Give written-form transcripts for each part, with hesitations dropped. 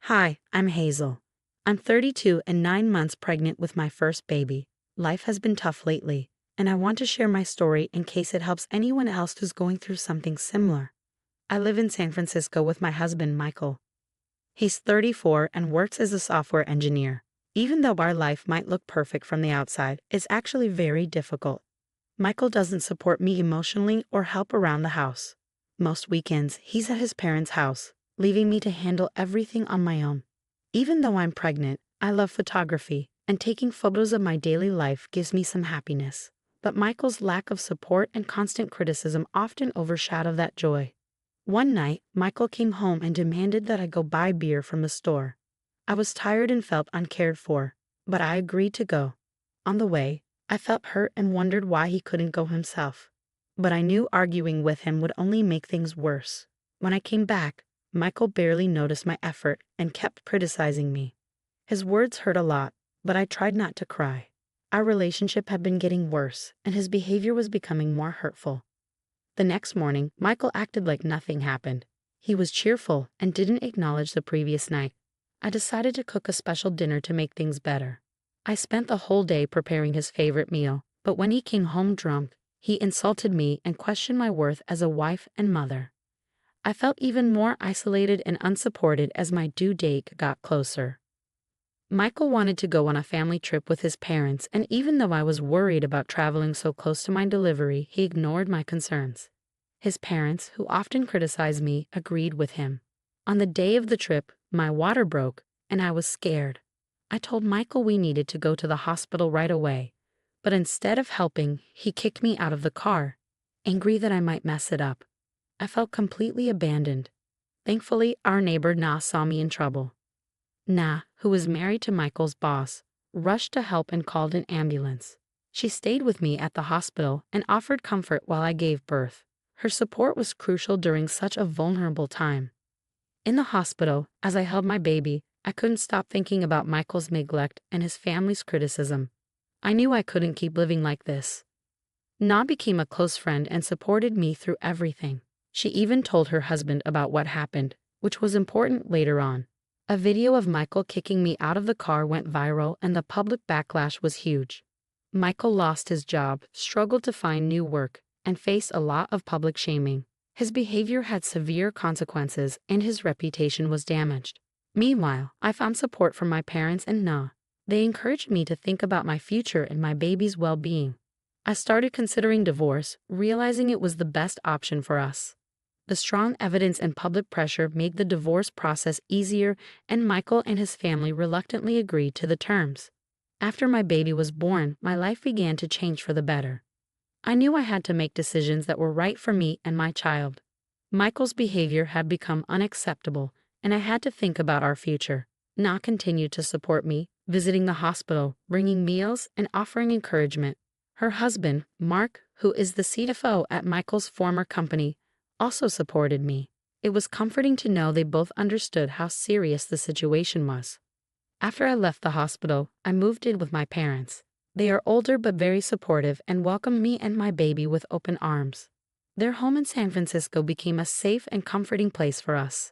Hi, I'm Hazel. I'm 32 and 9 months pregnant with my first baby. Life has been tough lately, and I want to share my story in case it helps anyone else who's going through something similar. I live in San Francisco with my husband, Michael. He's 34 and works as a software engineer. Even though our life might look perfect from the outside, it's actually very difficult. Michael doesn't support me emotionally or help around the house. Most weekends, he's at his parents' house, leaving me to handle everything on my own. Even though I'm pregnant, I love photography, and taking photos of my daily life gives me some happiness. But Michael's lack of support and constant criticism often overshadow that joy. One night, Michael came home and demanded that I go buy beer from the store. I was tired and felt uncared for, but I agreed to go. On the way, I felt hurt and wondered why he couldn't go himself. But I knew arguing with him would only make things worse. When I came back, Michael barely noticed my effort and kept criticizing me. His words hurt a lot, but I tried not to cry. Our relationship had been getting worse, and his behavior was becoming more hurtful. The next morning, Michael acted like nothing happened. He was cheerful and didn't acknowledge the previous night. I decided to cook a special dinner to make things better. I spent the whole day preparing his favorite meal, but when he came home drunk, he insulted me and questioned my worth as a wife and mother. I felt even more isolated and unsupported as my due date got closer. Michael wanted to go on a family trip with his parents, and even though I was worried about traveling so close to my delivery, he ignored my concerns. His parents, who often criticized me, agreed with him. On the day of the trip, my water broke, and I was scared. I told Michael we needed to go to the hospital right away, but instead of helping, he kicked me out of the car, angry that I might mess it up. I felt completely abandoned. Thankfully, our neighbor Na saw me in trouble. Na, who was married to Michael's boss, rushed to help and called an ambulance. She stayed with me at the hospital and offered comfort while I gave birth. Her support was crucial during such a vulnerable time. In the hospital, as I held my baby, I couldn't stop thinking about Michael's neglect and his family's criticism. I knew I couldn't keep living like this. Na became a close friend and supported me through everything. She even told her husband about what happened, which was important later on. A video of Michael kicking me out of the car went viral, and the public backlash was huge. Michael lost his job, struggled to find new work, and faced a lot of public shaming. His behavior had severe consequences, and his reputation was damaged. Meanwhile, I found support from my parents and Na. They encouraged me to think about my future and my baby's well-being. I started considering divorce, realizing it was the best option for us. The strong evidence and public pressure made the divorce process easier, and Michael and his family reluctantly agreed to the terms. After my baby was born, my life began to change for the better. I knew I had to make decisions that were right for me and my child. Michael's behavior had become unacceptable, and I had to think about our future. Na continued to support me, visiting the hospital, bringing meals, and offering encouragement. Her husband, Mark, who is the CFO at Michael's former company, also supported me. It was comforting to know they both understood how serious the situation was. After I left the hospital, I moved in with my parents. They are older but very supportive and welcomed me and my baby with open arms. Their home in San Francisco became a safe and comforting place for us.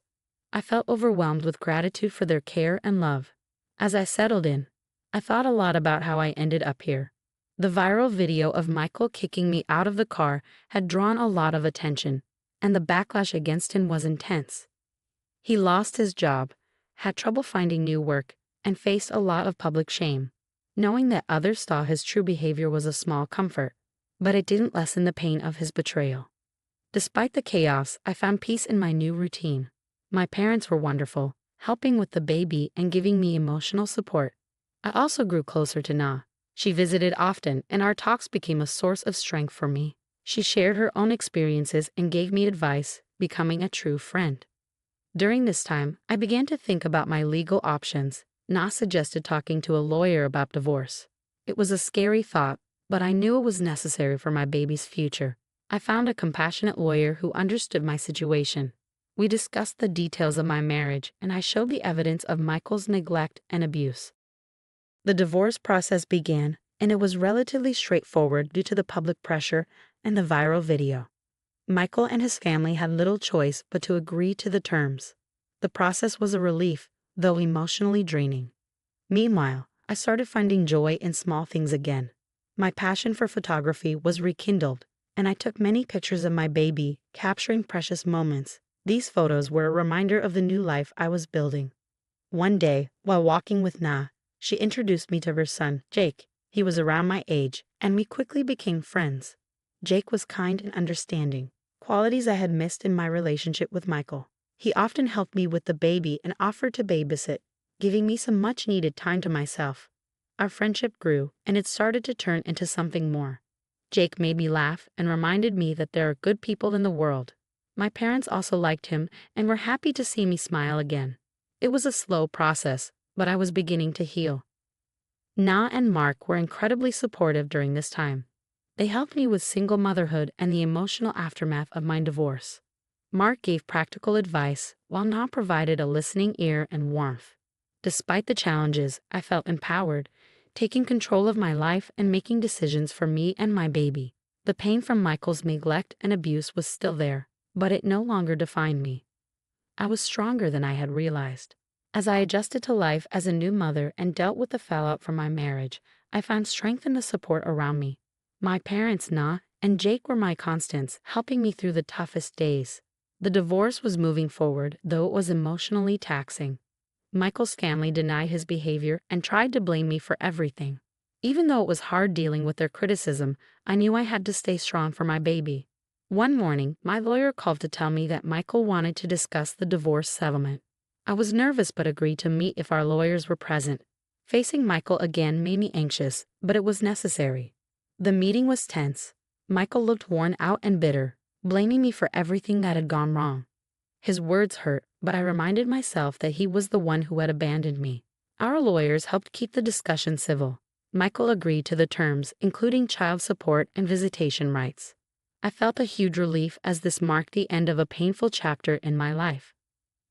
I felt overwhelmed with gratitude for their care and love. As I settled in, I thought a lot about how I ended up here. The viral video of Michael kicking me out of the car had drawn a lot of attention, and the backlash against him was intense. He lost his job, had trouble finding new work, and faced a lot of public shame. Knowing that others saw his true behavior was a small comfort, but it didn't lessen the pain of his betrayal. Despite the chaos, I found peace in my new routine. My parents were wonderful, helping with the baby and giving me emotional support. I also grew closer to Na. She visited often, and our talks became a source of strength for me. She shared her own experiences and gave me advice, becoming a true friend. During this time, I began to think about my legal options. Na suggested talking to a lawyer about divorce. It was a scary thought, but I knew it was necessary for my baby's future. I found a compassionate lawyer who understood my situation. We discussed the details of my marriage, and I showed the evidence of Michael's neglect and abuse. The divorce process began, and it was relatively straightforward due to the public pressure and the viral video. Michael and his family had little choice but to agree to the terms. The process was a relief, though emotionally draining. Meanwhile, I started finding joy in small things again. My passion for photography was rekindled, and I took many pictures of my baby, capturing precious moments. These photos were a reminder of the new life I was building. One day, while walking with Na, she introduced me to her son, Jake. He was around my age, and we quickly became friends. Jake was kind and understanding, qualities I had missed in my relationship with Michael. He often helped me with the baby and offered to babysit, giving me some much-needed time to myself. Our friendship grew, and it started to turn into something more. Jake made me laugh and reminded me that there are good people in the world. My parents also liked him and were happy to see me smile again. It was a slow process, but I was beginning to heal. Na and Mark were incredibly supportive during this time. They helped me with single motherhood and the emotional aftermath of my divorce. Mark gave practical advice, while Na provided a listening ear and warmth. Despite the challenges, I felt empowered, taking control of my life and making decisions for me and my baby. The pain from Michael's neglect and abuse was still there, but it no longer defined me. I was stronger than I had realized. As I adjusted to life as a new mother and dealt with the fallout from my marriage, I found strength in the support around me. My parents, Na and Jake, were my constants, helping me through the toughest days. The divorce was moving forward, though it was emotionally taxing. Michael's family denied his behavior and tried to blame me for everything. Even though it was hard dealing with their criticism, I knew I had to stay strong for my baby. One morning, my lawyer called to tell me that Michael wanted to discuss the divorce settlement. I was nervous but agreed to meet if our lawyers were present. Facing Michael again made me anxious, but it was necessary. The meeting was tense. Michael looked worn out and bitter, blaming me for everything that had gone wrong. His words hurt, but I reminded myself that he was the one who had abandoned me. Our lawyers helped keep the discussion civil. Michael agreed to the terms, including child support and visitation rights. I felt a huge relief as this marked the end of a painful chapter in my life.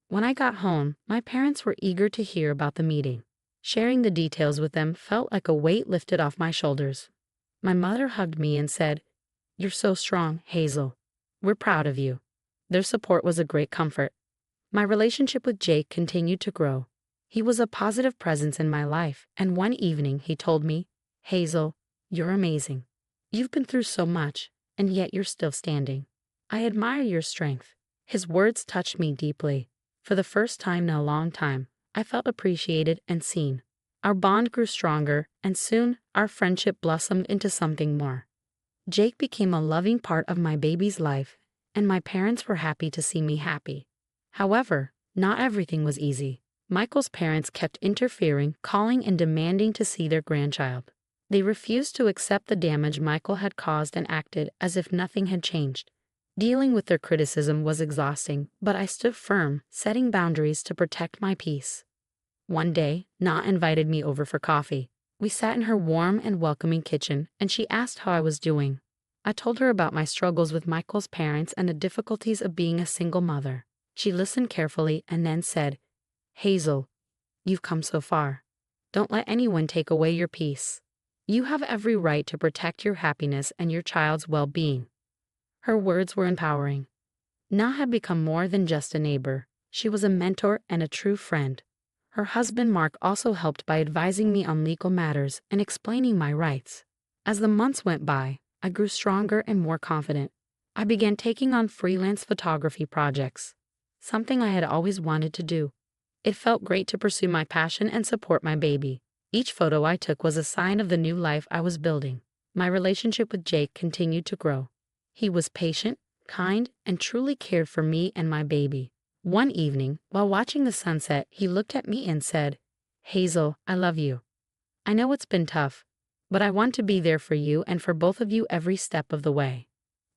When I got home, my parents were eager to hear about the meeting. Sharing the details with them felt like a weight lifted off my shoulders. My mother hugged me and said, "You're so strong, Hazel. We're proud of you." Their support was a great comfort. My relationship with Jake continued to grow. He was a positive presence in my life, and one evening he told me, "Hazel, you're amazing. You've been through so much, and yet you're still standing. I admire your strength." His words touched me deeply. For the first time in a long time, I felt appreciated and seen. Our bond grew stronger, and soon our friendship blossomed into something more. Jake became a loving part of my baby's life, and my parents were happy to see me happy. However, not everything was easy. Michael's parents kept interfering, calling and demanding to see their grandchild. They refused to accept the damage Michael had caused and acted as if nothing had changed. Dealing with their criticism was exhausting, but I stood firm, setting boundaries to protect my peace. One day, Na invited me over for coffee. We sat in her warm and welcoming kitchen, and she asked how I was doing. I told her about my struggles with Michael's parents and the difficulties of being a single mother. She listened carefully and then said, "Hazel, you've come so far. Don't let anyone take away your peace. You have every right to protect your happiness and your child's well-being." Her words were empowering. Na had become more than just a neighbor. She was a mentor and a true friend. Her husband Mark also helped by advising me on legal matters and explaining my rights. As the months went by, I grew stronger and more confident. I began taking on freelance photography projects, something I had always wanted to do. It felt great to pursue my passion and support my baby. Each photo I took was a sign of the new life I was building. My relationship with Jake continued to grow. He was patient, kind, and truly cared for me and my baby. One evening, while watching the sunset, he looked at me and said, "Hazel, I love you. I know it's been tough, but I want to be there for you and for both of you every step of the way."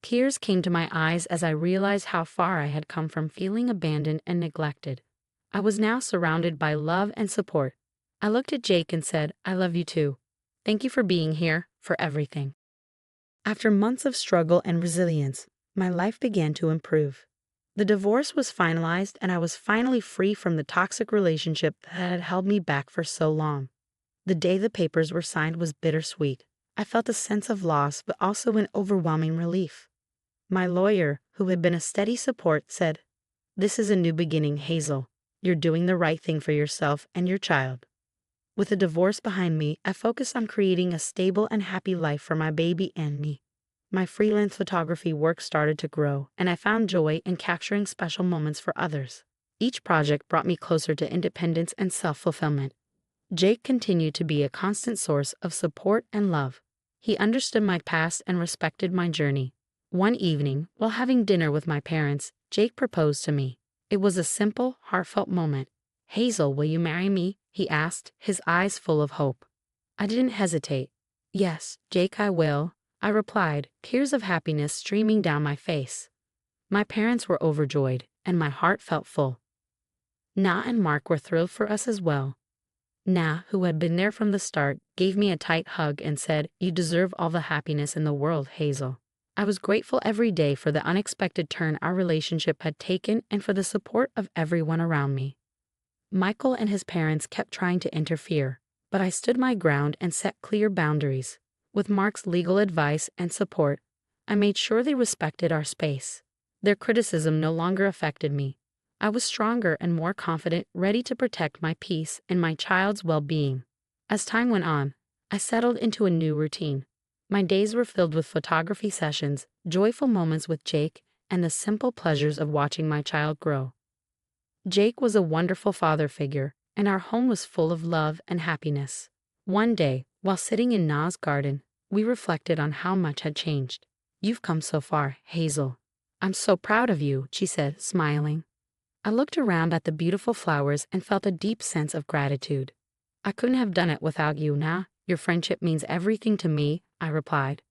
Tears came to my eyes as I realized how far I had come from feeling abandoned and neglected. I was now surrounded by love and support. I looked at Jake and said, "I love you too. Thank you for being here, for everything." After months of struggle and resilience, my life began to improve. The divorce was finalized and I was finally free from the toxic relationship that had held me back for so long. The day the papers were signed was bittersweet. I felt a sense of loss but also an overwhelming relief. My lawyer, who had been a steady support, said, "This is a new beginning, Hazel. You're doing the right thing for yourself and your child. With a divorce behind me, I focused on creating a stable and happy life for my baby and me. My freelance photography work started to grow, and I found joy in capturing special moments for others. Each project brought me closer to independence and self-fulfillment. Jake continued to be a constant source of support and love. He understood my past and respected my journey. One evening, while having dinner with my parents, Jake proposed to me. It was a simple, heartfelt moment. "Hazel, will you marry me?" he asked, his eyes full of hope. I didn't hesitate. "Yes, Jake, I will," I replied, tears of happiness streaming down my face. My parents were overjoyed, and my heart felt full. Na and Mark were thrilled for us as well. Na, who had been there from the start, gave me a tight hug and said, "You deserve all the happiness in the world, Hazel." I was grateful every day for the unexpected turn our relationship had taken and for the support of everyone around me. Michael and his parents kept trying to interfere, but I stood my ground and set clear boundaries. With Mark's legal advice and support, I made sure they respected our space. Their criticism no longer affected me. I was stronger and more confident, ready to protect my peace and my child's well-being. As time went on, I settled into a new routine. My days were filled with photography sessions, joyful moments with Jake, and the simple pleasures of watching my child grow. Jake was a wonderful father figure, and our home was full of love and happiness. One day, while sitting in Na's garden, we reflected on how much had changed. "You've come so far, Hazel. I'm so proud of you," she said, smiling. I looked around at the beautiful flowers and felt a deep sense of gratitude. "I couldn't have done it without you, Na. Your friendship means everything to me," I replied.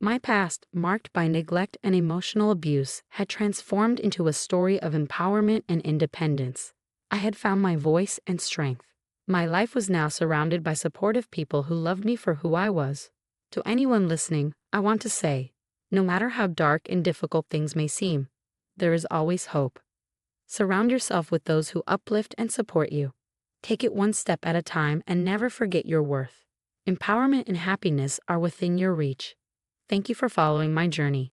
My past, marked by neglect and emotional abuse, had transformed into a story of empowerment and independence. I had found my voice and strength. My life was now surrounded by supportive people who loved me for who I was. To anyone listening, I want to say, no matter how dark and difficult things may seem, there is always hope. Surround yourself with those who uplift and support you. Take it one step at a time and never forget your worth. Empowerment and happiness are within your reach. Thank you for following my journey.